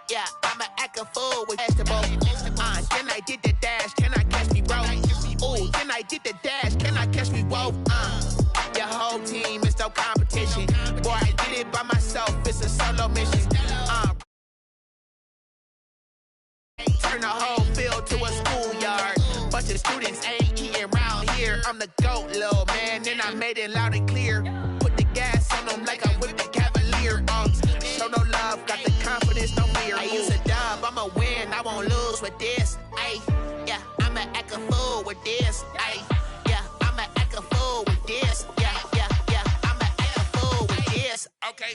Yeah, I'ma act a fool with vegetable. Then I did the dash, can I catch me, bro? Ooh, then I did the dash, can I catch me, whoa? Your whole team is no competition. Boy, I did it by myself, it's a solo mission. Turn the whole field to a schoolyard. Bunch of students ain't eating round here. I'm the GOAT, little man, and I made it loud and clear. Put the gas on them like I'm with the Cavalier. Show no love, got the confidence, no fear. I use a dub, I'ma win, I won't lose with this. Ay, yeah, I'ma act a fool with this. Ay, yeah, I'ma act a fool with this. Yeah, yeah, yeah, I'ma act a fool with this. Okay,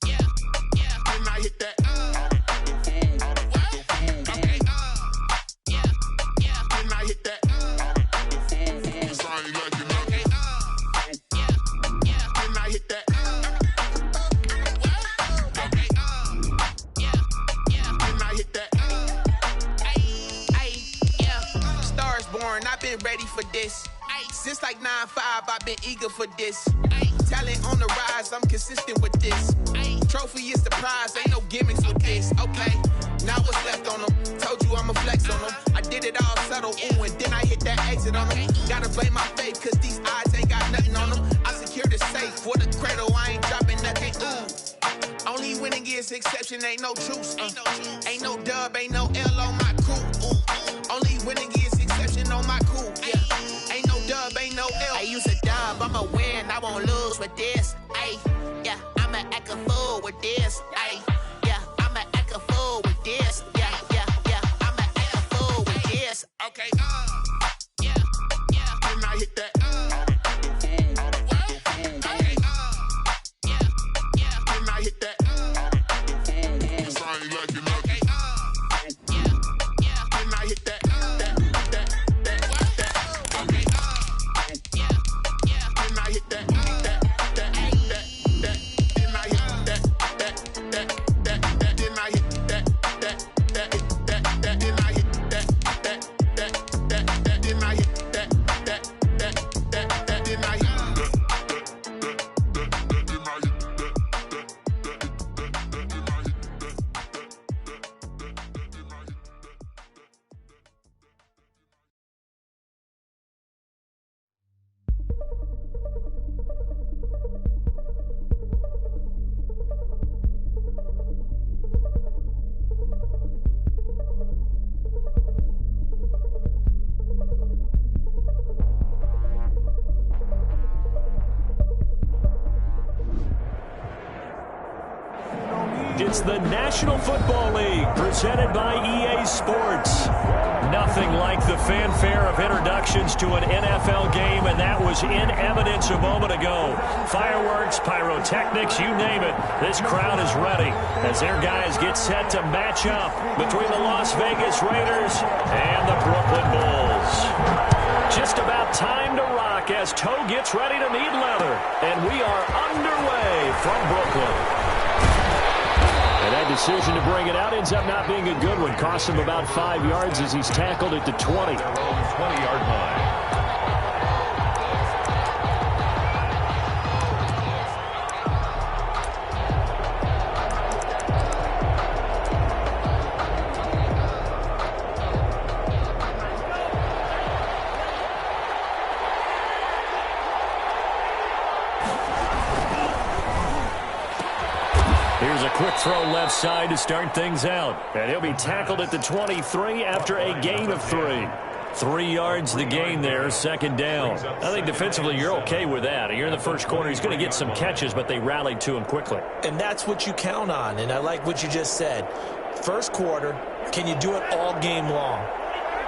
yeah, yeah, then I hit that. I've been ready for this. Since like 9-5, I've been eager for this. Talent on the rise, I'm consistent with this. Trophy is the prize, ain't no gimmicks with this. Okay, now what's left on them? Told you I'ma flex on them. I did it all subtle, ooh, and then I hit that exit on them. Gotta blame my faith, cause these odds ain't got nothing on them. I secured the safe for the cradle, I ain't dropping nothing, ooh. Only winning is exception, ain't no truce. Ain't no dub, ain't no L on my crew. Ooh. Only winning is exception on my crew. Yeah. Ain't no dub, ain't no L. I use a dub, I'ma win, I won't lose with this. Ay, yeah, I'ma act a fool with this. Ay, yeah, I'ma act a fool with this. Yeah, yeah, yeah, I'ma act a fool with this. Okay, yeah, yeah, then I hit that. Okay, yeah, yeah, then I hit that. It's the National Football League presented by EA Sports. Nothing like the fanfare of introductions to an NFL game, and that was in evidence a moment ago. Fireworks, pyrotechnics, you name it. This crowd is ready as their guys get set to match up between the Las Vegas Raiders and the Brooklyn Bulls. Just about time to rock as Toe gets ready to meet leather, and we are underway from Brooklyn. And that decision to bring it out ends up not being a good one. Cost him about 5 yards as he's tackled at the 20. 20-yard line. Here's a quick throw left side to start things out. And he'll be tackled at the 23 after a gain of 3. 3 yards the gain there, second down. I think defensively you're okay with that. You're in the first quarter. He's going to get some catches, but they rallied to him quickly. And that's what you count on, and I like what you just said. First quarter, can you do it all game long?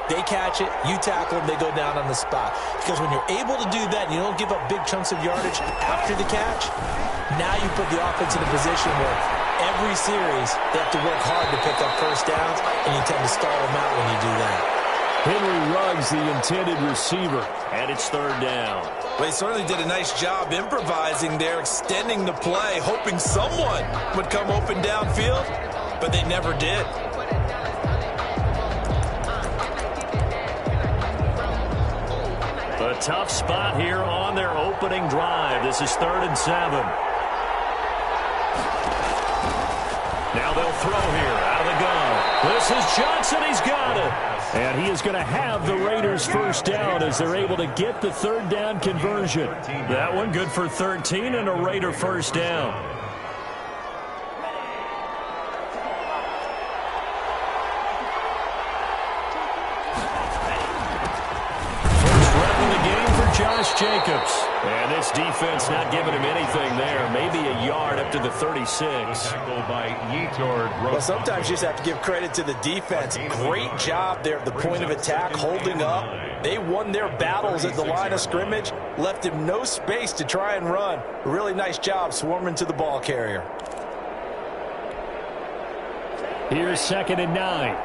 They catch it, you tackle them, they go down on the spot. Because when you're able to do that and you don't give up big chunks of yardage after the catch, now you put the offense in a position where every series they have to work hard to pick up first downs, and you tend to stall them out when you do that. Henry Ruggs, the intended receiver, and it's third down. Well, they certainly did a nice job improvising there, extending the play, hoping someone would come open downfield, but they never did. A tough spot here on their opening drive. This is 3rd and 7. Now they'll throw here out of the gun. This is Johnson. He's got it. And he is going to have the Raiders first down as they're able to get the third down conversion. That one good for 13 and a Raider first down. Josh Jacobs. And this defense not giving him anything there. Maybe a yard up to the 36. Well, sometimes you just have to give credit to the defense. Great job there at the point of attack, holding up. They won their battles at the line of scrimmage, left him no space to try and run. A really nice job swarming to the ball carrier. Here's 2nd and 9.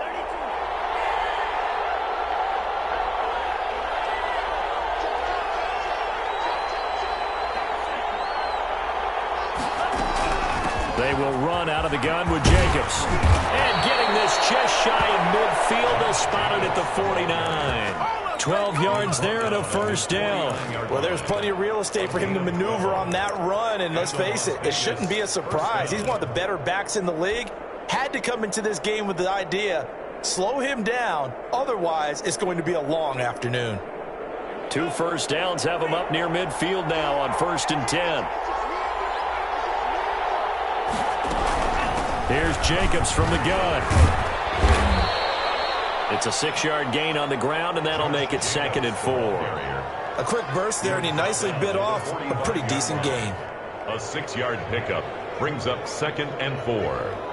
They will run out of the gun with Jacobs. And getting this just shy of midfield. They'll spot it at the 49. 12 yards there and a first down. Well, there's plenty of real estate for him to maneuver on that run. And let's face it, it shouldn't be a surprise. He's one of the better backs in the league. Had to come into this game with the idea, slow him down. Otherwise, it's going to be a long afternoon. 2 first downs have him up near midfield now on 1st and 10. Here's Jacobs from the gun. It's a 6-yard gain on the ground, and that'll make it 2nd and 4. A quick burst there, and he nicely bit off a pretty decent gain. A 6-yard pickup brings up 2nd and 4.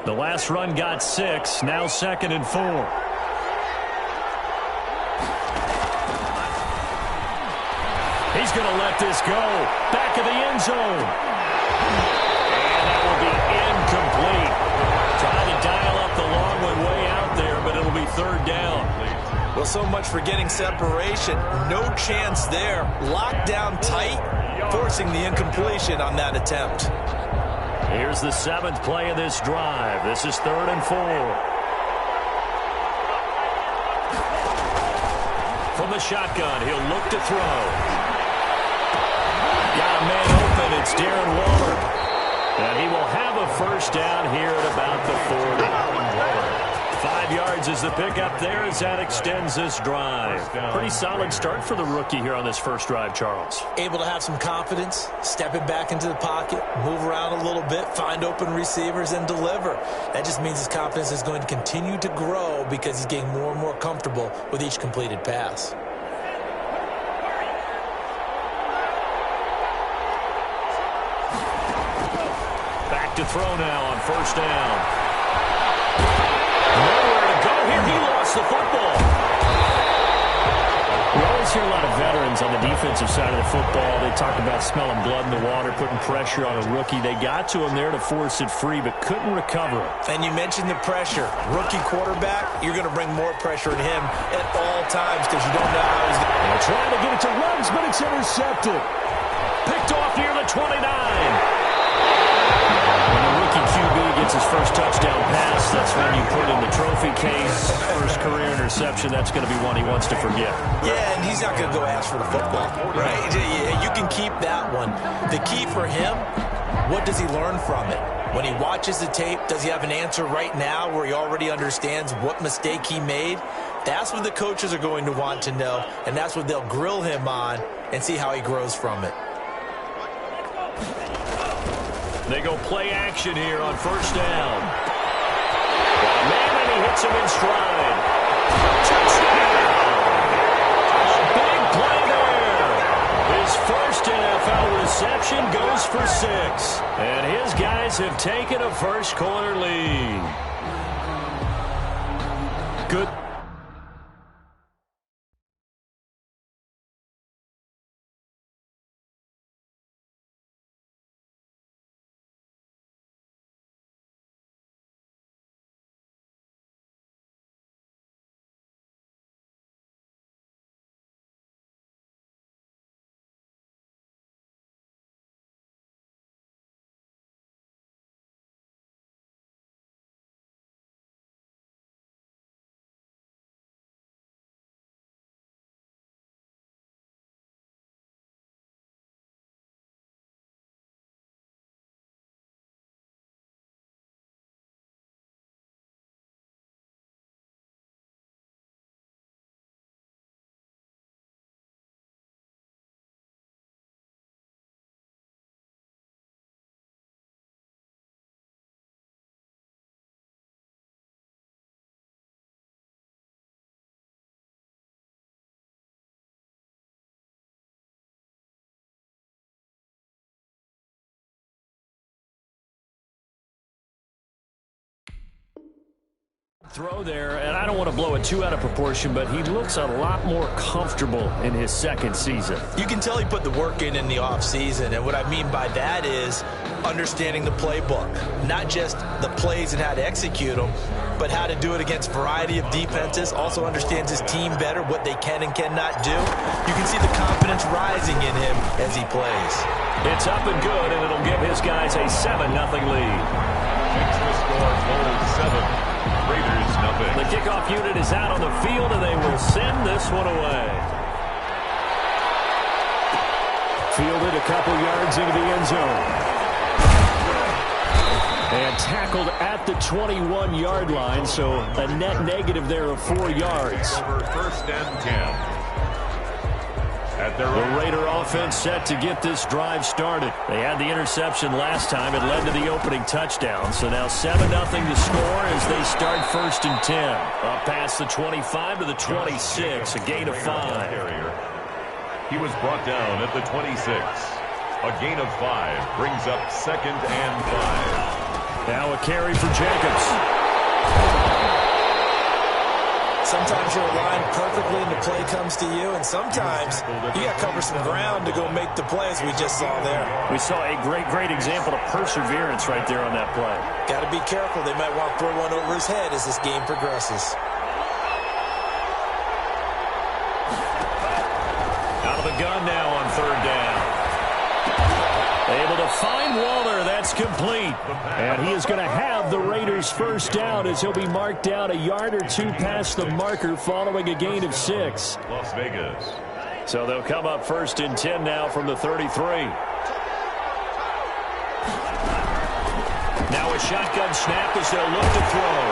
The last run got 6. Now 2nd and 4. He's going to let this go. Back of the end zone. And that will be incomplete. Trying to dial up the long one way out there, but it'll be 3rd down. Well, so much for getting separation. No chance there. Locked down tight, forcing the incompletion on that attempt. Here's the 7th play of this drive. This is 3rd and 4. From the shotgun, he'll look to throw. Got a man open. It's Darren Waller. And he will have a first down here at about the 40. 5 yards is the pickup there as that extends this drive. Pretty solid start for the rookie here on this first drive, Charles. Able to have some confidence, stepping back into the pocket, move around a little bit, find open receivers, and deliver. That just means his confidence is going to continue to grow because he's getting more and more comfortable with each completed pass. Back to throw now on 1st down. Nowhere to go here. He lost the football. We always hear a lot of veterans on the defensive side of the football. They talk about smelling blood in the water, putting pressure on a rookie. They got to him there to force it free, but couldn't recover it. And you mentioned the pressure. Rookie quarterback, you're going to bring more pressure at him at all times because you don't know how he's going to. Trying to get it to Ruggs, but it's intercepted. Picked off near the 29. When the rookie QB gets his first touchdown pass, that's when you put in the trophy case. First career interception, that's going to be one he wants to forget. Yeah, and he's not going to go ask for the football, right? You can keep that one. The key for him, what does he learn from it? When he watches the tape, does he have an answer right now where he already understands what mistake he made? That's what the coaches are going to want to know, and that's what they'll grill him on and see how he grows from it. They go play action here on 1st down. Man, and he hits him in stride. Touchdown! Big play there. His first NFL reception goes for 6. And his guys have taken a first-quarter lead. Good. throw there, and I don't want to blow it too out of proportion, but he looks a lot more comfortable in his second season. You can tell he put the work in the offseason, and what I mean by that is understanding the playbook, not just the plays and how to execute them, but how to do it against a variety of defenses. Also understands his team better, what they can and cannot do. You can see the confidence rising in him as he plays. It's up and good, and it'll give his guys a 7-0 lead. Makes the score Bulls 7. Raiders nothing. The kickoff unit is out on the field, and they will send this one away. Fielded a couple yards into the end zone. And tackled at the 21-yard line, so a net negative there of 4 yards. Over 1st and 10. The Raider offense set to get this drive started. They had the interception last time. It led to the opening touchdown. So now 7-0 to score as they start 1st and 10. Up past the 25 to the 26, a gain of 5. He was brought down at the 26. A gain of 5 brings up 2nd and 5. Now a carry for Jacobs. Sometimes you're aligned perfectly and the play comes to you, and sometimes you got to cover some ground to go make the play, as we just saw there. We saw a great example of perseverance right there on that play. Got to be careful. They might want to throw one over his head as this game progresses. Out of the gun now on 3rd down. Able to find Waller. That's complete. And he is going to have the Raiders' 1st down as he'll be marked down a yard or 2 past the marker following a gain of 6. Las Vegas. So they'll come up 1st and 10 now from the 33. Now a shotgun snap as they'll look to throw.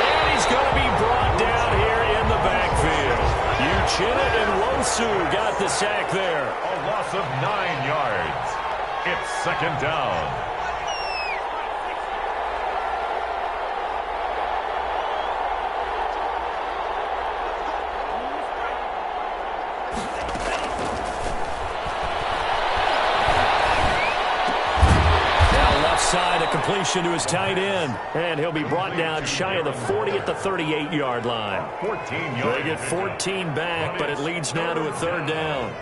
And he's going to be brought down here in the backfield. Uchenna and Wosu got the sack there. A loss of 9 yards. It's 2nd down. Now left side, a completion to his tight end. And he'll be brought down shy of the 40 at the 38-yard line. 14 yards. They get 14 back, but it leads now to a 3rd down.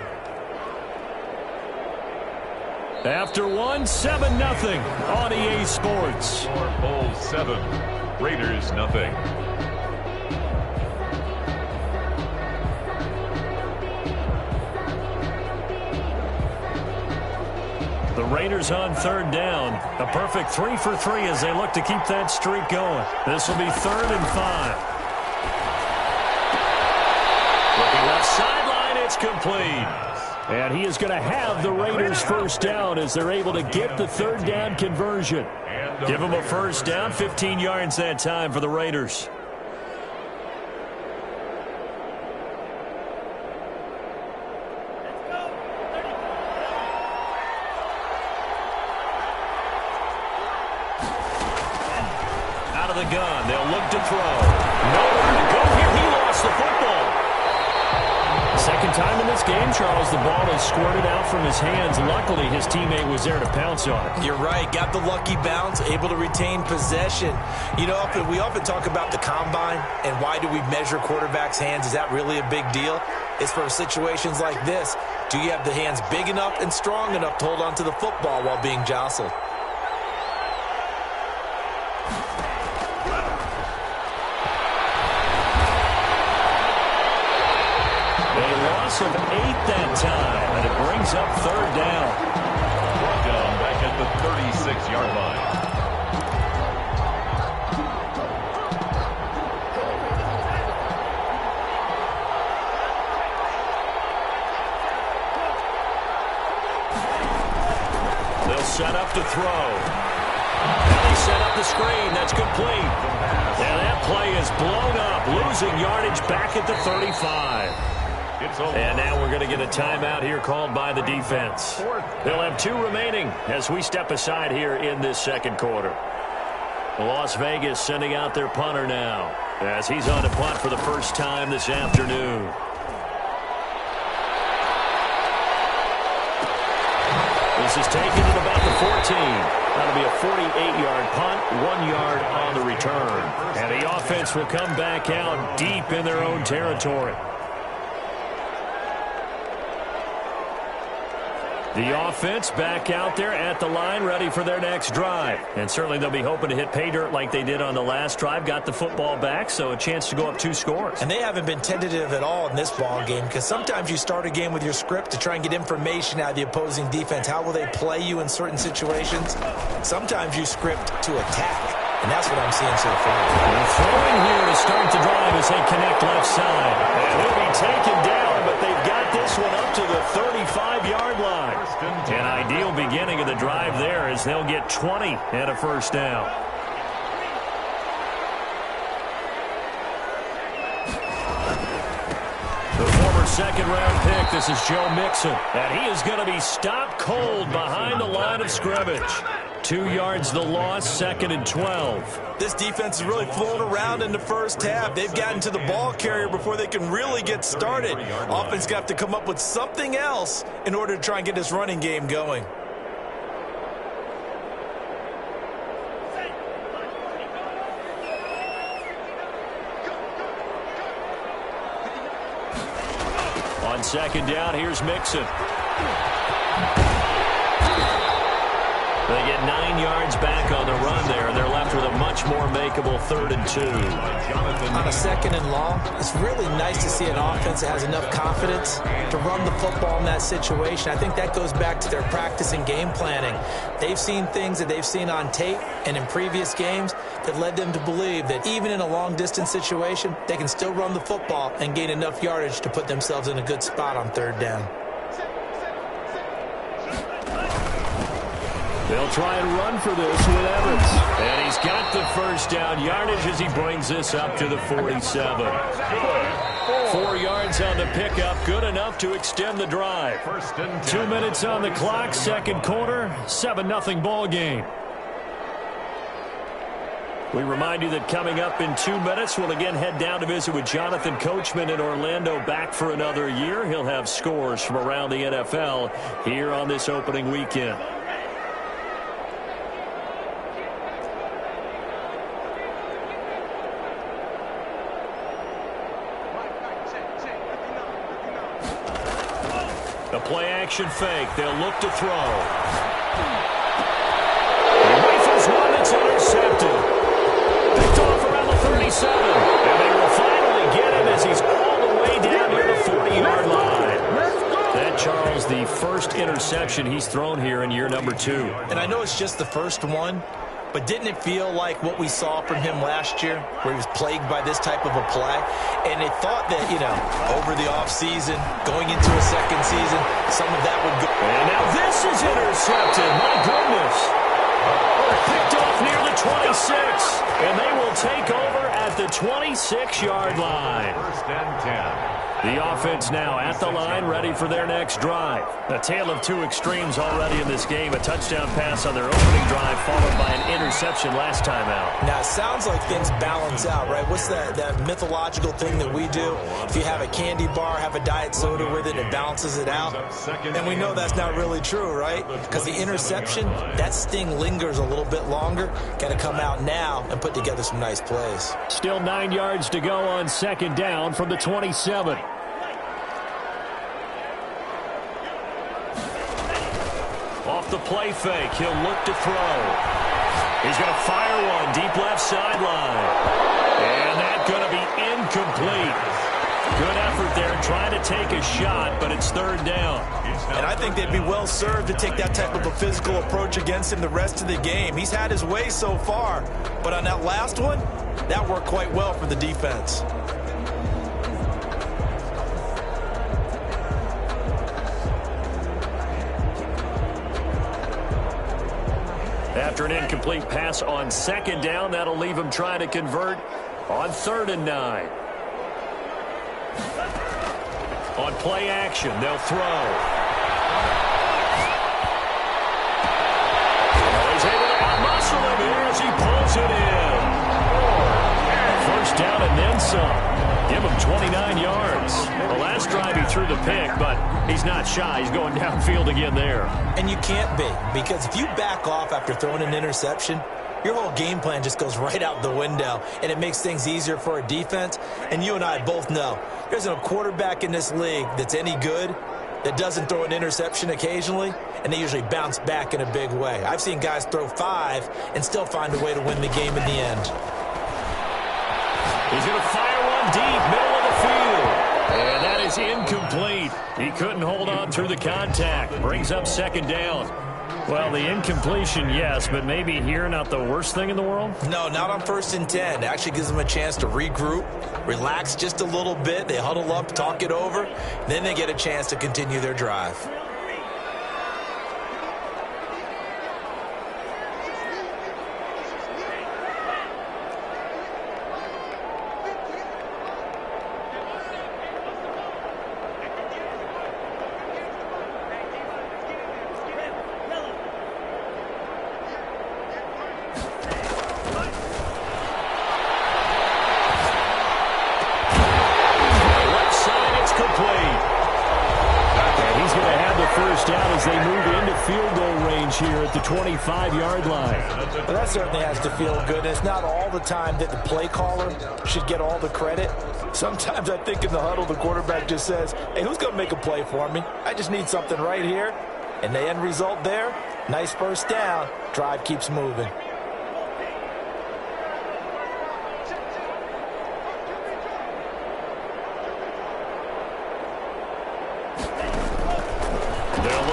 After 7-0 on EA Sports. Bulls 7, Raiders nothing. The Raiders on 3rd down. A perfect 3 for 3 as they look to keep that streak going. This will be 3rd and 5. Looking left sideline, it's complete. And he is going to have the Raiders' 1st down as they're able to get the 3rd down conversion. Give them a 1st down, 15 yards that time for the Raiders. Out of the gun, they'll look to throw. Nowhere to go here. He lost the football. Second time in this game, Charles, the ball has squirted out from his hands. Luckily, his teammate was there to pounce on it. You're right. Got the lucky bounce, able to retain possession. You know, we often talk about the combine and why do we measure quarterbacks' hands. Is that really a big deal? It's for situations like this. Do you have the hands big enough and strong enough to hold on to the football while being jostled? Of 8 that time, and it brings up 3rd down. Brought down back at the 36-yard line. They'll set up to throw. Now they set up the screen. That's complete. And that play is blown up, losing yardage back at the 35. And now we're going to get a timeout here called by the defense. They'll have 2 remaining as we step aside here in this 2nd quarter. Las Vegas sending out their punter now as he's on to punt for the first time this afternoon. This is taken at about the 14. That'll be a 48-yard punt, 1 yard on the return. And the offense will come back out deep in their own territory. The offense back out there at the line, ready for their next drive. And certainly they'll be hoping to hit pay dirt like they did on the last drive. Got the football back, so a chance to go up 2 scores. And they haven't been tentative at all in this ball game, because sometimes you start a game with your script to try and get information out of the opposing defense. How will they play you in certain situations? Sometimes you script to attack. And that's what I'm seeing so far. They're throwing here to start the drive as they connect left side. And he'll be taken down, but they've got this one up to the 35-yard line. An ideal beginning of the drive there as they'll get 20 and a first down. The former second-round pick, this is Joe Mixon. And he is going to be stopped cold behind the line of scrimmage. 2 yards the loss, 2nd and 12. This defense is really flown around in the first half. They've gotten to the ball carrier before they can really get started. Offense got to come up with something else in order to try and get this running game going. On 2nd down, here's Mixon. They get 9 yards back on the run there, and they're left with a much more makeable 3rd and 2. On a 2nd and long, it's really nice to see an offense that has enough confidence to run the football in that situation. I think that goes back to their practice and game planning. They've seen things that they've seen on tape and in previous games that led them to believe that even in a long-distance situation, they can still run the football and gain enough yardage to put themselves in a good spot on 3rd down. They'll try and run for this with Evans. And he's got the first down yardage as he brings this up to the 47. 4 yards on the pickup, good enough to extend the drive. 2 minutes on the clock, 2nd quarter, 7-0 ball game. We remind you that coming up in 2 minutes, we'll again head down to visit with Jonathan Coachman in Orlando, back for another year. He'll have scores from around the NFL here on this opening weekend. The play-action fake. They'll look to throw. He rifles one that's intercepted. Picked off around the 37. And they will finally get him as he's all the way down near the 40-yard line. That, Charles, the first interception he's thrown here in year number 2. And I know it's just the first one, but didn't it feel like what we saw from him last year, where he was plagued by this type of a play? And they thought that, you know, over the offseason, going into a second season, some of that would go. And now this is intercepted. My goodness. Picked off near the 26. And they will take over at the 26-yard line. 1st and 10. The offense now at the line, ready for their next drive. A tale of 2 extremes already in this game. A touchdown pass on their opening drive, followed by an interception last time out. Now, it sounds like things balance out, right? What's that mythological thing that we do? If you have a candy bar, have a diet soda with it, it balances it out. And we know that's not really true, right? Because the interception, that sting lingers a little bit longer. Got to come out now and put together some nice plays. Still 9 yards to go on 2nd down from the 27. Off the play fake, he'll look to throw. He's going to fire one deep left sideline. And that's going to be incomplete. Good effort there, trying to take a shot, but it's 3rd down. And I think they'd be well served to take that type of a physical approach against him the rest of the game. He's had his way so far, but on that last one, that worked quite well for the defense. After an incomplete pass on 2nd down, that'll leave him trying to convert on 3rd and 9. On play action, they'll throw. He's able to out-muscle him here as he pulls it in. 1st down and then some. Give him 29 yards. The last drive he threw the pick, but he's not shy. He's going downfield again there. And you can't be, because if you back off after throwing an interception, your whole game plan just goes right out the window, and it makes things easier for a defense. And you and I both know there's no quarterback in this league that's any good that doesn't throw an interception occasionally, and they usually bounce back in a big way. I've seen guys throw 5 and still find a way to win the game in the end. He's going to fire one deep, middle of the field. And that is incomplete. He couldn't hold on through the contact. Brings up second down. Well, the incompletion, yes, but maybe here not the worst thing in the world? No, not on 1st and 10. It actually gives them a chance to regroup, relax just a little bit. They huddle up, talk it over. Then they get a chance to continue their drive. Field goal range here at the 25-yard line. Well, that certainly has to feel good. And it's not all the time that the play caller should get all the credit. Sometimes I think in the huddle, the quarterback just says, hey, who's going to make a play for me? I just need something right here. And the end result there, nice first down. Drive keeps moving.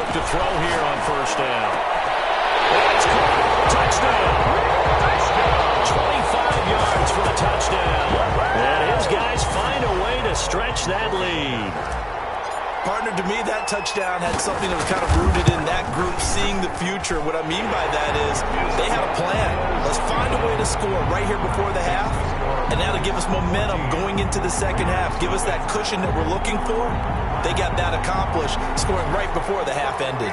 To throw here on first down. That's caught. Touchdown. 25 yards for the touchdown. And his guys find a way to stretch that lead. Partner, to me, that touchdown had something that was kind of rooted in that group seeing the future. What I mean by that is they had a plan. Let's find a way to score right here before the half, and that'll give us momentum going into the second half. Give us that cushion that we're looking for. They got that accomplished, scoring right before the half ended.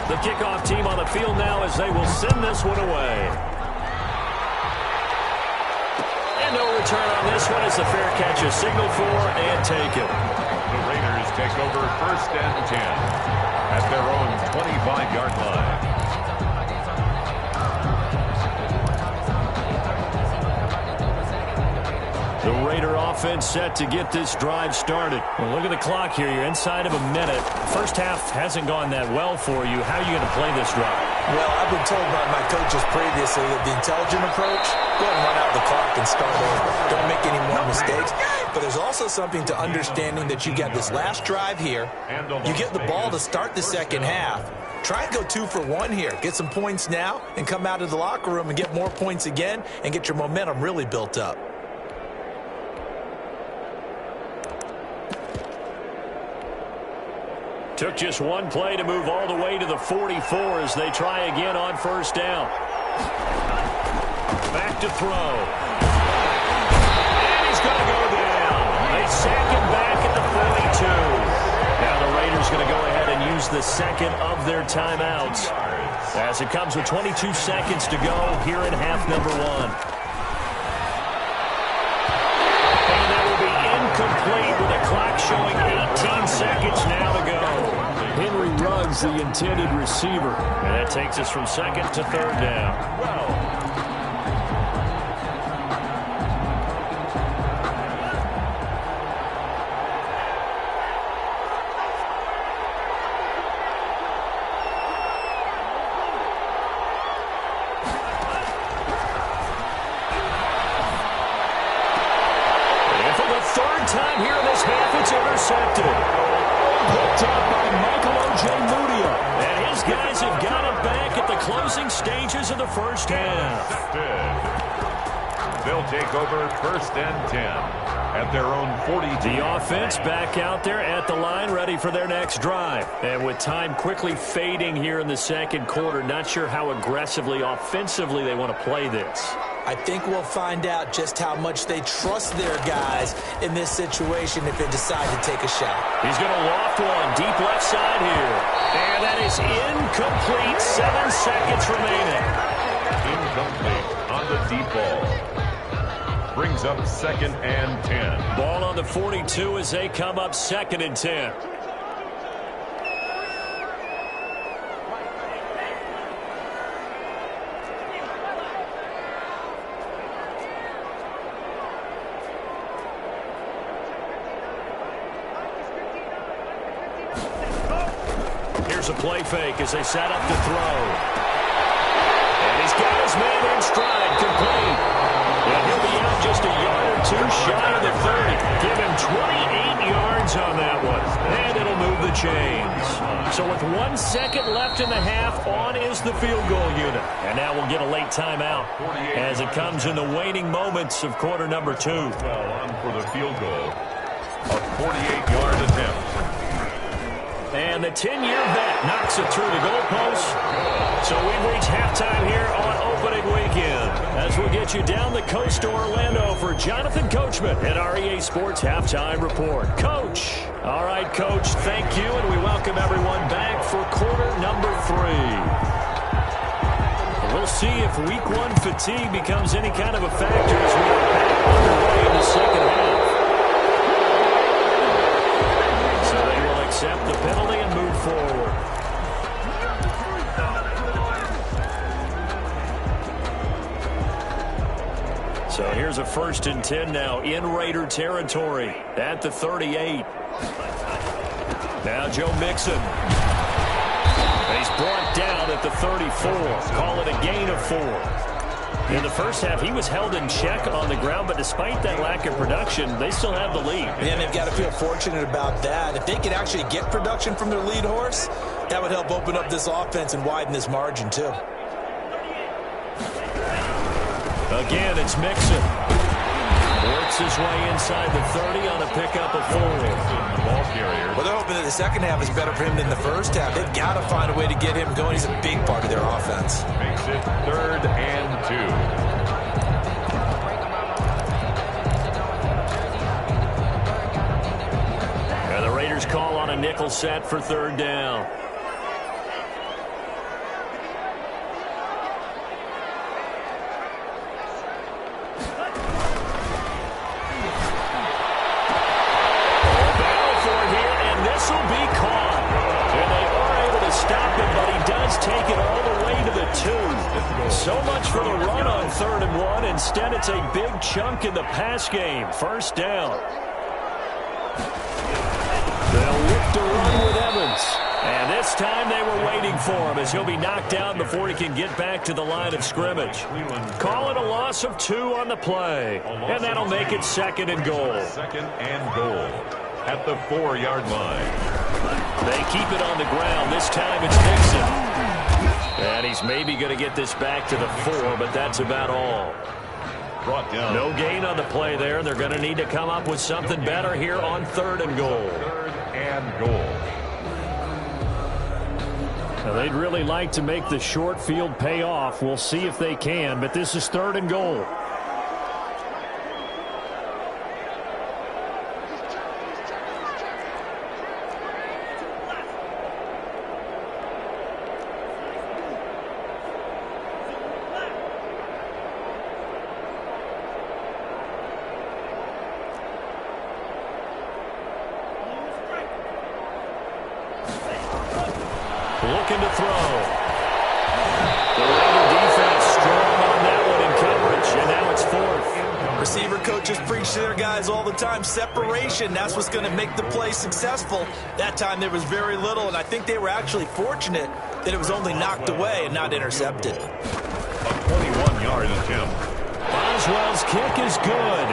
The kickoff team on the field now as they will send this one away. And no return on this one as the fair catch is signaled for and taken. The Raiders take over 1st and 10 at their own 25-yard line. The Raider offense set to get this drive started. Well, look at the clock here. You're inside of a minute. First half hasn't gone that well for you. How are you going to play this drive? Well, I've been told by my coaches previously that the intelligent approach, go ahead and run out the clock and start over. Don't make any more mistakes. But there's also something to understanding that you get this last drive here. You get the ball to start the second half. Try and go 2 for 1 here. Get some points now and come out of the locker room and get more points again and get your momentum really built up. Took just one play to move all the way to the 44 as they try again on first down. Back to throw. And he's going to go down. They sack him back at the 42. Now the Raiders going to go ahead and use the second of their timeouts as it comes with 22 seconds to go here in half number 1. And that will be incomplete with the clock showing 18 seconds now to go. Henry Ruggs, the intended receiver. And that takes us from second to third down. And for the third time here in this half, it's intercepted. Picked up by Michael Ojemudia. And his guys have got it back at the closing stages of the first half. They'll take over 1st and 10 at their own 42. The offense back out there at the line, ready for their next drive. And with time quickly fading here in the second quarter, not sure how aggressively, offensively they want to play this. I think we'll find out just how much they trust their guys in this situation if they decide to take a shot. He's going to loft one deep left side here. And that is incomplete. 7 seconds remaining. Incomplete on the deep ball. brings up 2nd and 10. Ball on the 42 as they come up 2nd and 10. Here's a play fake as they set up to throw. And he's got his man in stride, complete. And he'll be out just a yard or two shy of the 30. Give him 28 yards on that one. And it'll move the chains. So with 1 second left in the half, on is the field goal unit. And now we'll get a late timeout as it comes in the waning moments of quarter number 2. Well, on for the field goal. A 48-yard attempt. And the 10-year vet knocks it through the goalpost. So we've reached halftime here on opening weekend as we'll get you down the coast to Orlando for Jonathan Coachman at our EA Sports Halftime Report. Coach. All right, Coach, thank you, and we welcome everyone back for quarter number 3. We'll see if Week 1 fatigue becomes any kind of a factor as we are back underway in the second half. So they will accept the penalty and move forward. So here's a 1st and 10 now in Raider territory at the 38. Now Joe Mixon. He's brought down at the 34. Call it a gain of 4. In the first half, he was held in check on the ground, but despite that lack of production, they still have the lead. And they've got to feel fortunate about that. If they could actually get production from their lead horse, that would help open up this offense and widen this margin, too. Again, it's Mixon. Works his way inside the 30 on a pickup of 4. Ball carrier. Well, they're hoping that the second half is better for him than the first half. They've got to find a way to get him going. He's a big part of their offense. Makes it 3rd and 2. And the Raiders call on a nickel set for 3rd down. Take it all the way to the 2. So much for the run on 3rd and 1. Instead, it's a big chunk in the pass game. 1st down. They'll look to run with Evans. And this time they were waiting for him as he'll be knocked down before he can get back to the line of scrimmage. Call it a loss of 2 on the play. And that'll make it 2nd and goal. 2nd and goal at the 4-yard line. They keep it on the ground. This time it's Mixon. And he's maybe going to get this back to the 4, but that's about all. Brought down. No gain on the play there. They're going to need to come up with something better here on 3rd and goal. 3rd and goal. Now, they'd really like to make the short field pay off. We'll see if they can, but this is 3rd and goal. Looking to throw. The Raider defense strong on that one in coverage, and now it's 4th. Receiver coaches preach to their guys all the time. Separation, that's what's going to make the play successful. That time there was very little, and I think they were actually fortunate that it was only knocked away and not intercepted. A 21-yard attempt. Boswell's kick is good.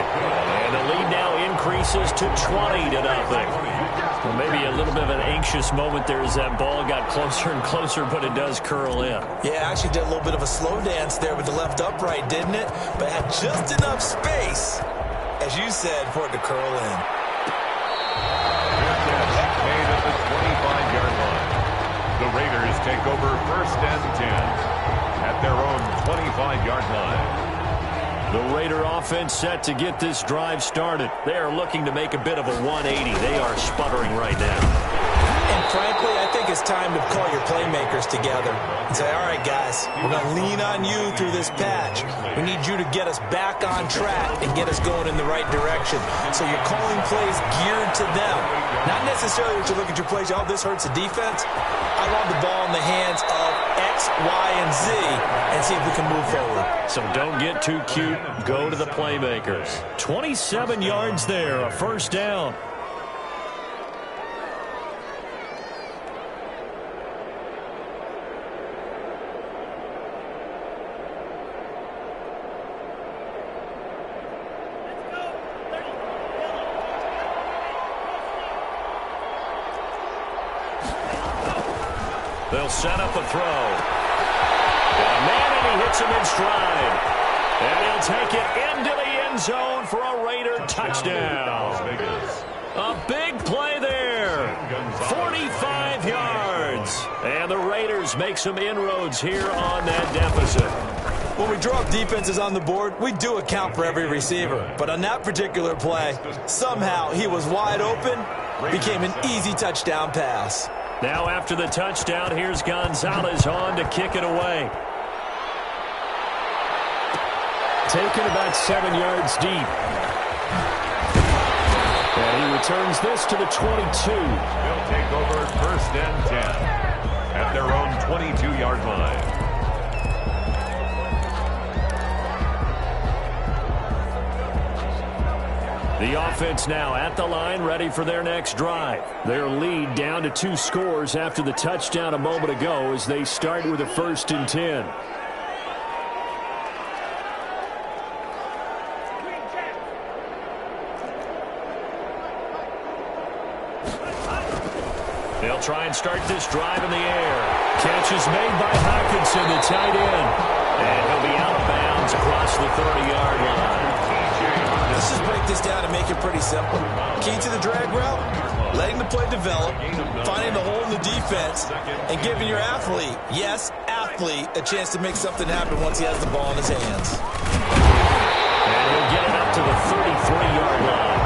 And the lead now increases to 20-0. Well, maybe a little bit of an anxious moment there as that ball got closer and closer, but it does curl in. Yeah, actually did a little bit of a slow dance there with the left upright, didn't it? But had just enough space, as you said, for it to curl in. Made at the 25-yard line. The Raiders take over 1st and 10 at their own 25-yard line. The Raider offense set to get this drive started. They are looking to make a bit of a 180. They are sputtering right now. And frankly, I think it's time to call your playmakers together and say, all right, guys, we're going to lean on you through this patch. We need you to get us back on track and get us going in the right direction. So you're calling plays geared to them. Not necessarily that you look at your plays, oh, this hurts the defense. I want the ball in the hands of X, Y, and Z and see if we can move forward. So don't get too cute. Go to the playmakers. 27 yards there, a first down. They'll set up a throw. And man, and he hits him in stride. And he'll take it into the end zone for a Raider touchdown. A big play there. 45 yards. And the Raiders make some inroads here on that deficit. When we draw up defenses on the board, we do account for every receiver. But on that particular play, somehow he was wide open, became an easy touchdown pass. Now after the touchdown, here's Gonzalez on to kick it away. Taken about 7 yards deep. And he returns this to the 22. They'll take over first and 10 at their own 22-yard line. The offense now at the line, ready for their next drive. Their lead down to 2 scores after the touchdown a moment ago as they start with a 1st and 10. They'll try and start this drive in the air. Catch is made by Hockenson, the tight end. And he'll be out of bounds across the 30-yard line. Let's just break this down and make it pretty simple. Key to the drag route, letting the play develop, finding the hole in the defense, and giving your athlete, yes, athlete, a chance to make something happen once he has the ball in his hands. And he'll get it up to the 33-yard line.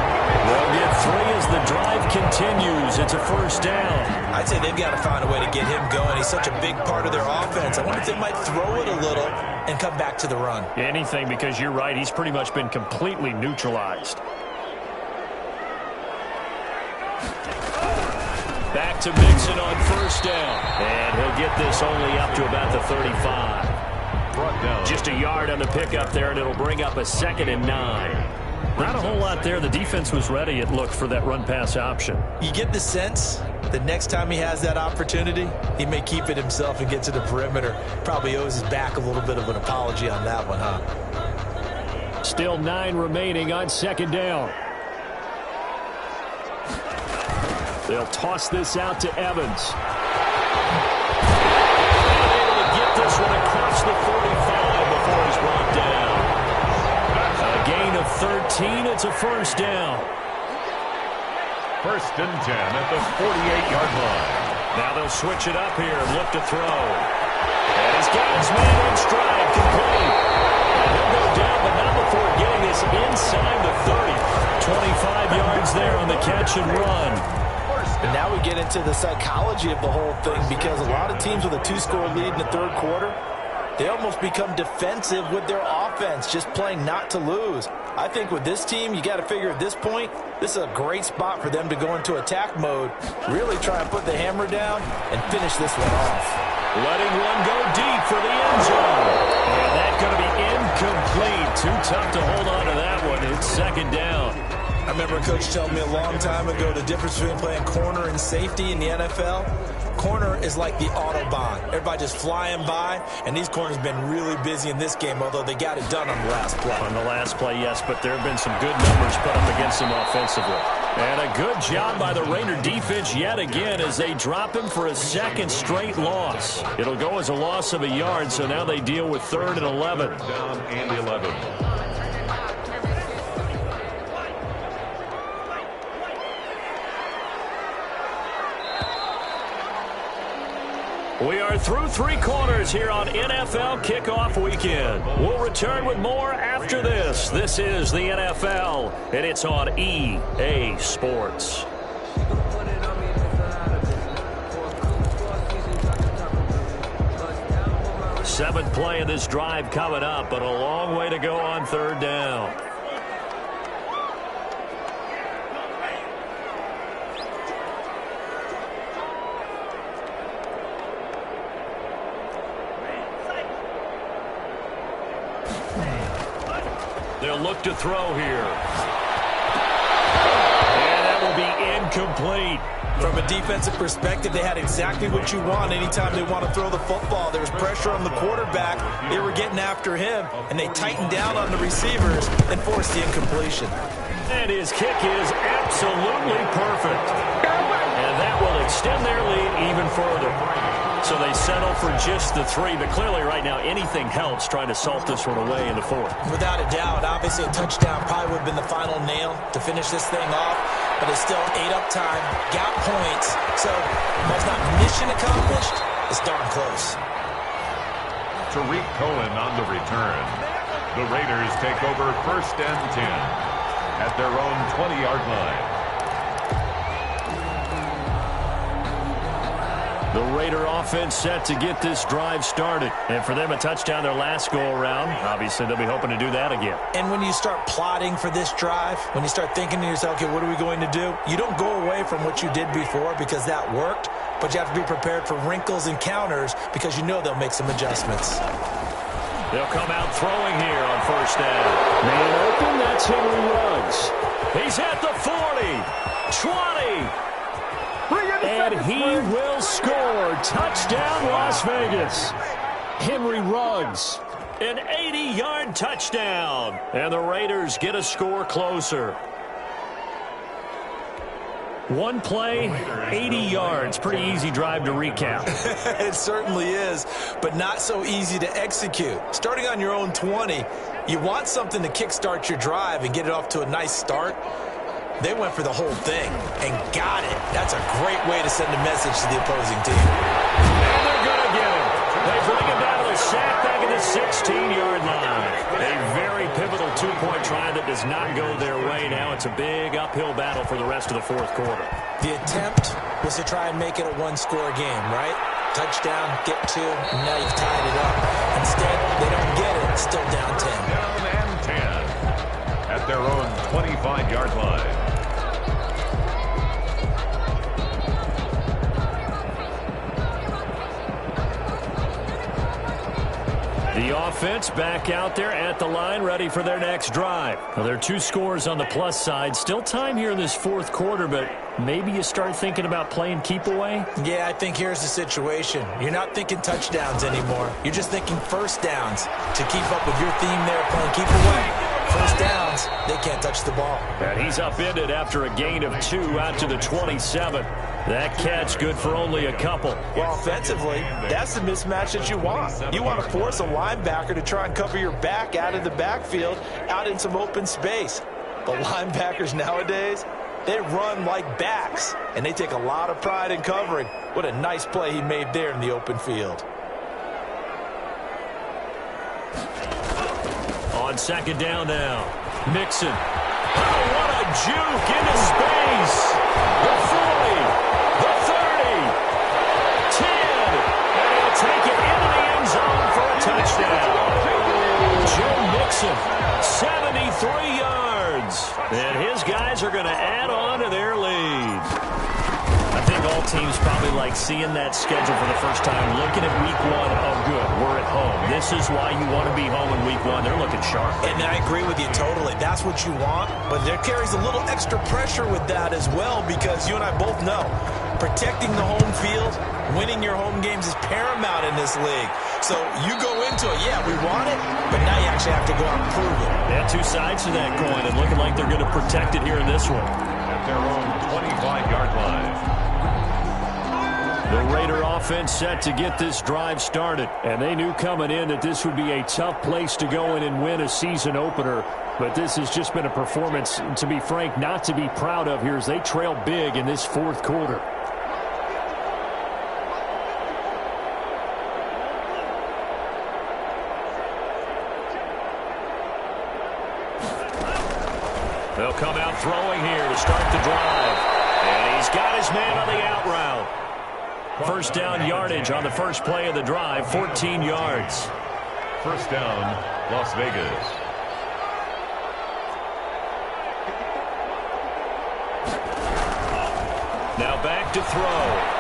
They'll get 3 as the drive continues. It's a first down. I'd say they've got to find a way to get him going. He's such a big part of their offense. I wonder if they might throw it a little and come back to the run. Anything, because you're right. He's pretty much been completely neutralized. Back to Mixon on first down. And he'll get this only up to about the 35. Just a yard on the pickup there, and it'll bring up a 2nd and 9. Not a whole lot there. The defense was ready, it looked, for that run-pass option. You get the sense that next time he has that opportunity, he may keep it himself and get to the perimeter. Probably owes his back a little bit of an apology on that one, huh? Still 9 remaining on 2nd down. They'll toss this out to Evans. Able to get this one across the 45 before he's brought down. A gain of 13. It's a first down. 1st and 10 at the 48-yard line. Now they'll switch it up here and look to throw. And he's got his man in stride, complete. And he'll go down, but not before getting this inside the 30. 25 yards there on the catch and run. And now we get into the psychology of the whole thing, because a lot of teams with a 2-score lead in the 3rd quarter, they almost become defensive with their offense, just playing not to lose. I think with this team, you got to figure at this point, this is a great spot for them to go into attack mode, really try and put the hammer down and finish this one off. Letting one go deep for the end zone. And that's going to be incomplete. Too tough to hold on to that one. It's 2nd down. I remember a coach telling me a long time ago the difference between playing corner and safety in the NFL. Corner is like the Autobahn. Everybody just flying by, and these corners have been really busy in this game, although they got it done on the last play. On the last play, yes, but there have been some good numbers put up against them offensively. And a good job by the Raider defense yet again as they drop him for a 2nd straight loss. It'll go as a loss of a yard, so now they deal with 3rd and 11. Down and 11. We are through 3 quarters here on NFL Kickoff Weekend. We'll return with more after this. This is the NFL, and it's on EA Sports. Seventh play of this drive coming up, but a long way to go on third down. They'll look to throw here. And that will be incomplete. From a defensive perspective, they had exactly what you want anytime they want to throw the football. There was pressure on the quarterback. They were getting after him, and they tightened down on the receivers and forced the incompletion. And his kick is absolutely perfect. And that will extend their lead even further. So they settle for just the 3, but clearly right now anything helps trying to salt this one away in the 4th. Without a doubt, obviously a touchdown probably would have been the final nail to finish this thing off, but it's still 8 up time, got points, so whilst not mission accomplished, it's darn close. Tariq Cohen on the return. The Raiders take over 1st and 10 at their own 20-yard line. The Raider offense set to get this drive started. And for them, a touchdown their last go-around. Obviously, they'll be hoping to do that again. And when you start plotting for this drive, when you start thinking to yourself, okay, what are we going to do? You don't go away from what you did before because that worked, but you have to be prepared for wrinkles and counters because you know they'll make some adjustments. They'll come out throwing here on 1st down. Man open, that's Henry Ruggs. He's at the 40, 20. And he will score. Touchdown, Las Vegas. Henry Ruggs, an 80-yard touchdown. And the Raiders get a score closer. One play, 80 yards. Pretty easy drive to recap. It certainly is, but not so easy to execute. Starting on your own 20, you want something to kickstart your drive and get it off to a nice start. They went for the whole thing and got it. That's a great way to send a message to the opposing team. And they're going to get him. They bring him down to the sack back at the 16-yard line. A very pivotal 2-point try that does not go their way. Now it's a big uphill battle for the rest of the 4th quarter. The attempt was to try and make it a one-score game, right? Touchdown, get 2, and now you've tied it up. Instead, they don't get it. It's still down 10. Down and 10 at their own 25-yard line. The offense back out there at the line, ready for their next drive. Well, there are 2 scores on the plus side. Still time here in this 4th quarter, but maybe you start thinking about playing keep away? Yeah, I think here's the situation. You're not thinking touchdowns anymore. You're just thinking 1st downs to keep up with your theme there, playing keep away. 1st downs, they can't touch the ball. And he's upended after a gain of 2 out to the 27. That catch good for only a couple. Well, offensively, that's the mismatch that you want. You want to force a linebacker to try and cover your back out of the backfield, out in some open space. But linebackers nowadays, they run like backs, and they take a lot of pride in covering. What a nice play he made there in the open field. On 2nd down now, Mixon. Oh, what a juke into space. The 40. The 30, 10, and he'll take it into the end zone for a touchdown. Joe Mixon, 73 yards. And his guys are going to add on to their lead. I think all teams probably like seeing that schedule for the first time, looking at week 1. Oh, good, we're at home. This is why you want to be home in week 1. They're looking sharp. And I agree with you totally. That's what you want, but there carries a little extra pressure with that as well because you and I both know protecting the home field, winning your home games is paramount in this league. So you go into it, yeah, we want it, but now you actually have to go out and prove it. Yeah, 2 sides to that coin, and looking like they're going to protect it here in this one. At their own 25-yard line. The Raider offense set to get this drive started, and they knew coming in that this would be a tough place to go in and win a season opener. But this has just been a performance, to be frank, not to be proud of here as they trail big in this 4th quarter. They'll come out throwing here to start the drive. And he's got his man on the out route. First down yardage on the first play of the drive, 14 yards. First down, Las Vegas. Now back to throw.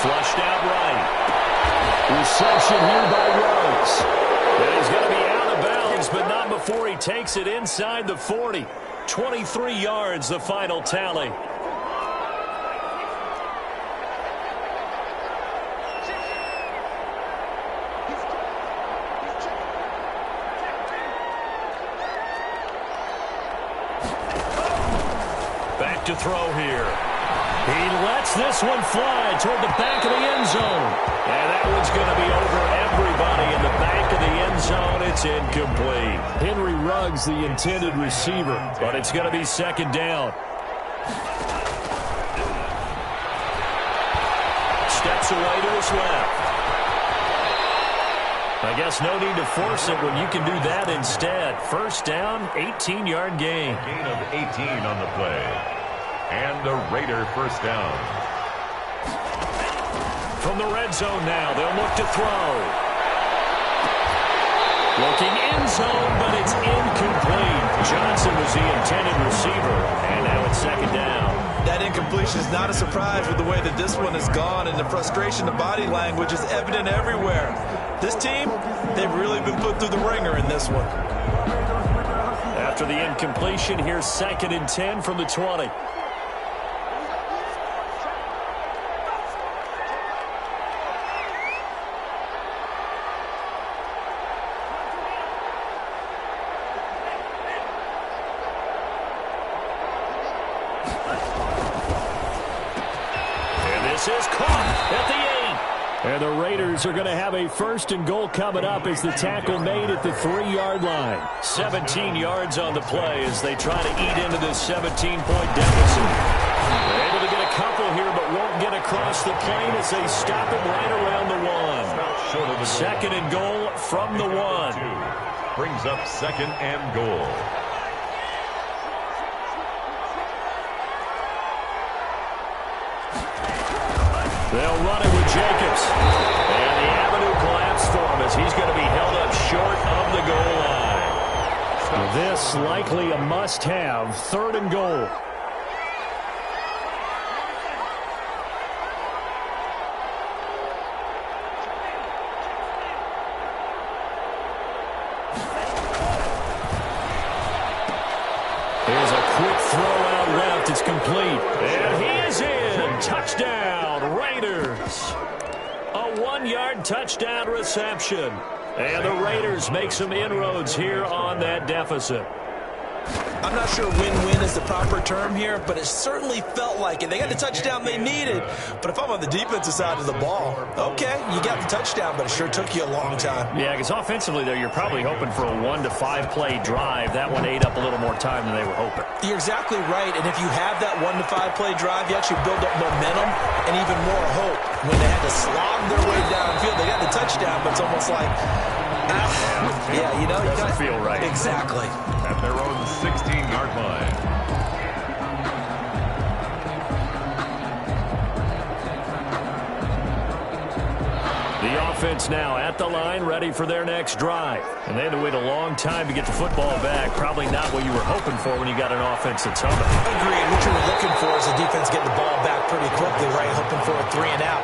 Flushed out right. Reception here by Ruggs. And he's going to be out of bounds, but not before he takes it inside the 40. 23 yards, the final tally. Back to throw here. He lets this one fly toward the back of the end zone. And that one's going to be over everybody in the back of the end zone. It's incomplete. Henry Ruggs, the intended receiver, but it's going to be second down. Steps away to his left. I guess no need to force it when you can do that instead. First down, 18-yard gain. Gain of 18 on the play. And a Raider first down. From the red zone now, they'll look to throw. Looking end zone, but it's incomplete. Johnson was the intended receiver, and now it's second down. That incompletion is not a surprise with the way that this one has gone, and the frustration, the body language is evident everywhere. This team, they've really been put through the ringer in this one. After the incompletion, here's second and 10 from the 20. Is caught at the 8. And the Raiders are going to have a first and goal coming up as the tackle made at the 3-yard line. 17 yards on the play as they try to eat into this 17-point deficit. They're able to get a couple here, but won't get across the plane as they stop him right around the 1. Second and goal from the 1. Brings up second and goal. They'll run it with Jacobs. And the avenue collapsed for him as he's going to be held up short of the goal line. This likely a must-have, third and goal. Here's a quick throw out left. It's complete. And he is in. Touchdown, Raiders. A 1-yard touchdown reception. And the Raiders make some inroads here on that deficit. I'm not sure win-win is the proper term here, but it certainly felt like it. They got the touchdown they needed. But if I'm on the defensive side of the ball, okay, you got the touchdown, but it sure took you a long time. Yeah, because offensively, though, you're probably hoping for a 1 to 5 play drive. That one ate up a little more time than they were hoping. You're exactly right, and if you have that 1 to 5 play drive, you actually build up momentum and even more hope. When they had to slog their way downfield, they got the touchdown, but it's almost like, yeah, you know, it doesn't feel right. Exactly. At their own 16-yard line. The offense now at the line, ready for their next drive. And they had to wait a long time to get the football back. Probably not what you were hoping for when you got an offense that's humming. Agreed. What you were looking for is the defense getting the ball back pretty quickly, right? Hoping for a 3 and out.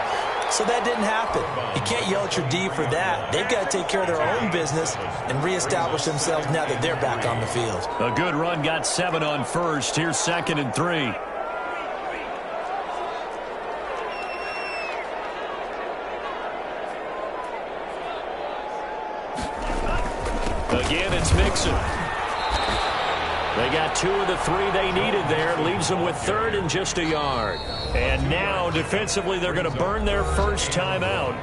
So that didn't happen. You can't yell at your D for that. They've got to take care of their own business and reestablish themselves now that they're back on the field. A good run, got 7 on first. Here's second and 3. Again, it's Mixon. They got 2 of the 3 they needed there. Leaves them with third and just a yard. And now, defensively, they're going to burn their first time out.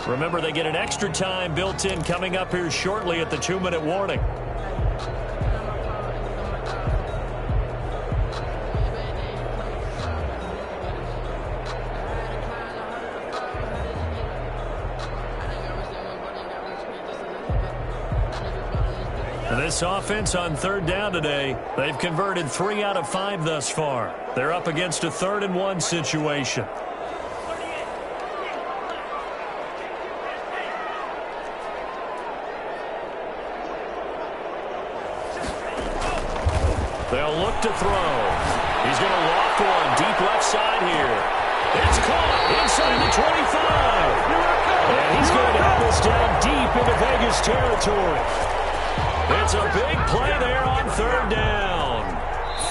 Remember, they get an extra time built in coming up here shortly at the 2-minute warning. This offense on third down today, they've converted 3 out of 5 thus far. They're up against a 3rd and 1 situation. look to throw. He's going to loft one deep left side here. It's caught inside the 25. And he's going to have this down deep into Vegas territory. It's a big play there on third down.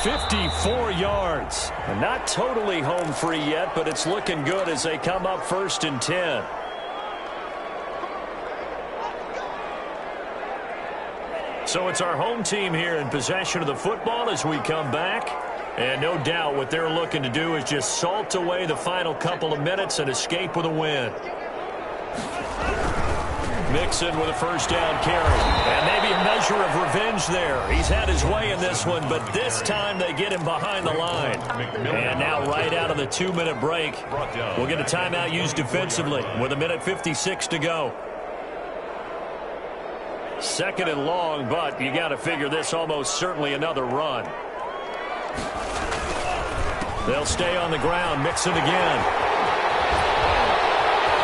54 yards. And not totally home free yet, but it's looking good as they come up 1st and 10. So it's our home team here in possession of the football as we come back. And no doubt what they're looking to do is just salt away the final couple of minutes and escape with a win. Mixon with a first down carry. And maybe a measure of revenge there. He's had his way in this one, but this time they get him behind the line. And now right out of the 2-minute break, we'll get a timeout used defensively with 1:56 to go. 2nd and long, but you got to figure this almost certainly another run. They'll stay on the ground. Mixon again.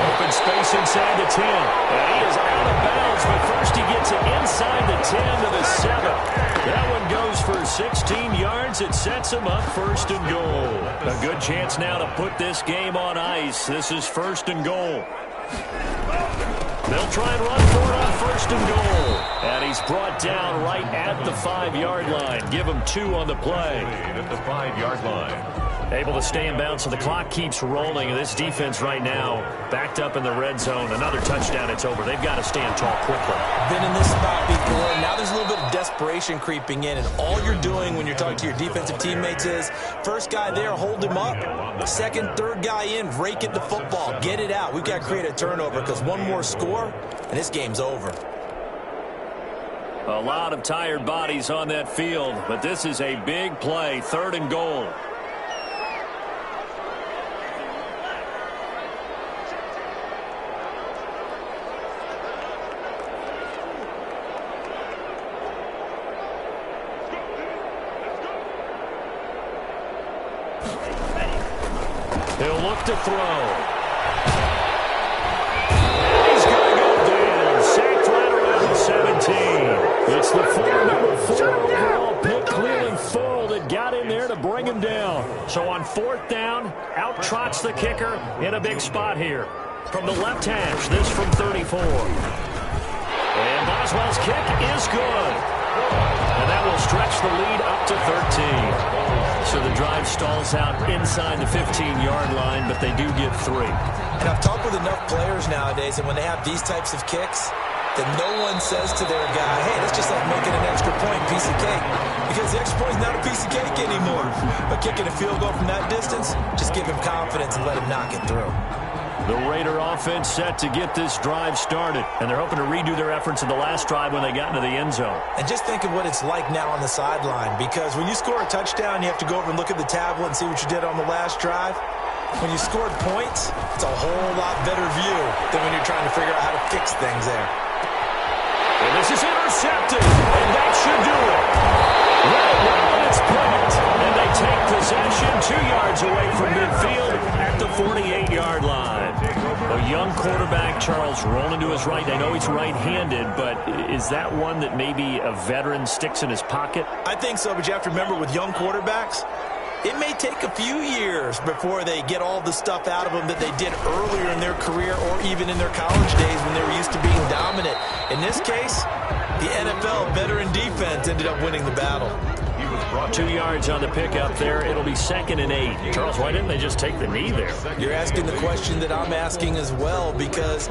Open space inside the 10. And he is out of bounds, but first he gets it inside the 10 to the 7. That one goes for 16 yards. It sets him up 1st and goal. A good chance now to put this game on ice. This is 1st and goal. They'll try and run for it on 1st and goal. And he's brought down right at the 5-yard line. Give him 2 on the play. At the 5-yard line. Able to stay in bounds, so the clock keeps rolling. And this defense right now backed up in the red zone. Another touchdown, it's over. They've got to stand tall quickly. Been in this spot before. Now there's a little bit of desperation creeping in. And all you're doing when you're talking to your defensive teammates is, first guy there, hold him up. 2nd, 3rd guy in, rake at the football. Get it out. We've got to create a turnover because one more score, and this game's over. A lot of tired bodies on that field, but this is a big play. 3rd and goal. He'll look to throw. He's going to go down. Sacked right around the 17. It's the number 4 overall pick, Cleveland Full, that got in there to bring him down. So on 4th down, out trots the kicker in a big spot here. From the left hash, this from 34. And Boswell's kick is good. And that will stretch the lead up to 13. So the drive stalls out inside the 15-yard line, but they do get 3. And I've talked with enough players nowadays, and when they have these types of kicks, that no one says to their guy, hey, that's just like making an extra point, piece of cake. Because the extra point is not a piece of cake anymore. But kicking a field goal from that distance, just give him confidence and let him knock it through. The Raider offense set to get this drive started, and they're hoping to redo their efforts in the last drive when they got into the end zone. And just think of what it's like now on the sideline, because when you score a touchdown, you have to go over and look at the tablet and see what you did on the last drive. When you scored points, it's a whole lot better view than when you're trying to figure out how to fix things there. And this is intercepted, and that should do it. Right now it's picked, and they take possession 2 yards away from midfield at the 48-yard line. A young quarterback, Charles, rolling to his right. I know he's right-handed, but is that one that maybe a veteran sticks in his pocket? I think so, but you have to remember with young quarterbacks, it may take a few years before they get all the stuff out of them that they did earlier in their career or even in their college days when they were used to being dominant. In this case, the NFL veteran defense ended up winning the battle. 2 yards on the pickup there. It'll be 2nd and 8. Charles, why didn't they just take the knee there? You're asking the question that I'm asking as well, because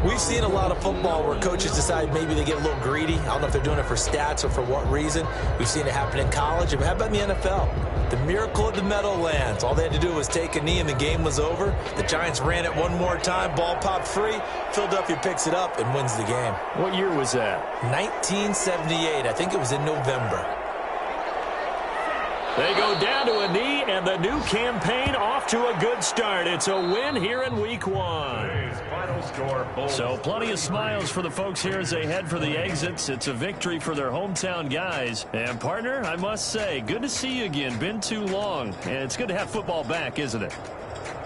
we've seen a lot of football where coaches decide maybe they get a little greedy. I don't know if they're doing it for stats or for what reason. We've seen it happen in college. But how about in the NFL? The miracle of the Meadowlands. All they had to do was take a knee and the game was over. The Giants ran it one more time. Ball popped free. Philadelphia picks it up and wins the game. What year was that? 1978. I think it was in November. They go down to a knee, and the new campaign off to a good start. It's a win here in Week 1. So plenty of smiles for the folks here as they head for the exits. It's a victory for their hometown guys. And, partner, I must say, good to see you again. Been too long. And it's good to have football back, isn't it?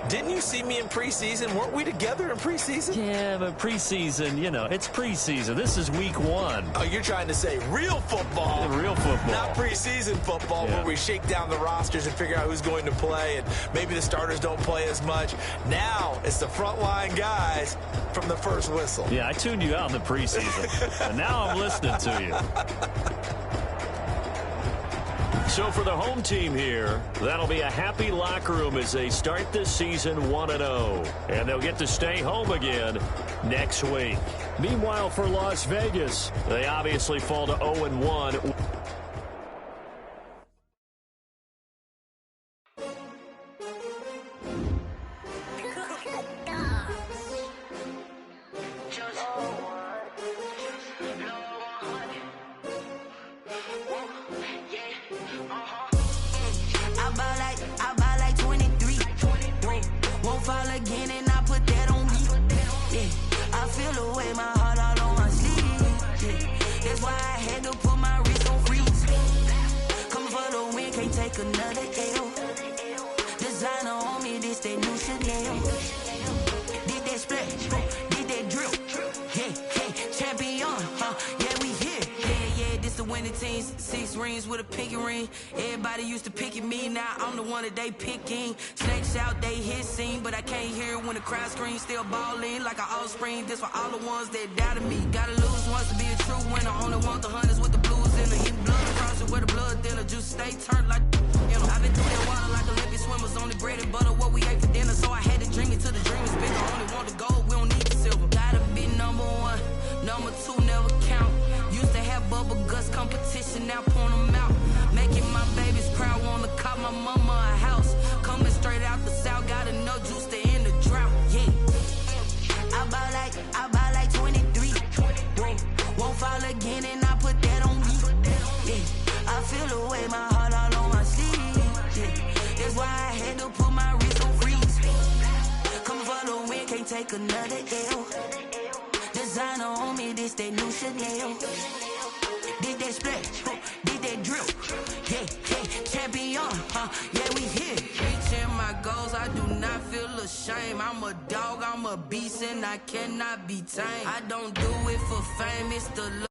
Didn't you see me in preseason? Weren't we together in preseason? Yeah, but preseason, you know, it's preseason. This is week 1. Oh, you're trying to say real football. Yeah, real football. Not preseason football where we shake down the rosters and figure out who's going to play, and maybe the starters don't play as much. Now it's the frontline guys from the first whistle. Yeah, I tuned you out in the preseason, and now I'm listening to you. So for the home team here, that'll be a happy locker room as they start this season 1-0. And they'll get to stay home again next week. Meanwhile, for Las Vegas, they obviously fall to 0-1. With a pinky ring, everybody used to pick at me. Now I'm the one that they picking. Snakes out, they hit scene, but I can't hear it when the crowd screams. Still balling like an offspring. This for all the ones that doubted me. Gotta lose once to be a true winner. Only want the hunters with the blues in the hidden blood across it where the blood thinner. Juice stay turned like you know. I've been through that water like Olympic swimmers. Only bread and butter what we ate for dinner. So I had to dream it till the dream is bigger. Only want the gold, we don't need the silver. Gotta be number 1, number 2 never count. Used to have bubble guts competition, now point them out. Making my babies proud, wanna call my mama a house. Coming straight out the south, got enough juice to end the drought. Yeah, I buy like 23. Won't fall again, and I put that on me. Yeah, I feel the way, my heart all on my sleeve. Yeah, that's why I had to put my wrist on freeze. Come for the win, can't take another L. Designer on me, this that new Chanel. Did that splash, did that drip. Yeah, champion, yeah, we here. Reaching my goals, I do not feel ashamed. I'm a dog, I'm a beast, and I cannot be tamed. I don't do it for fame, it's the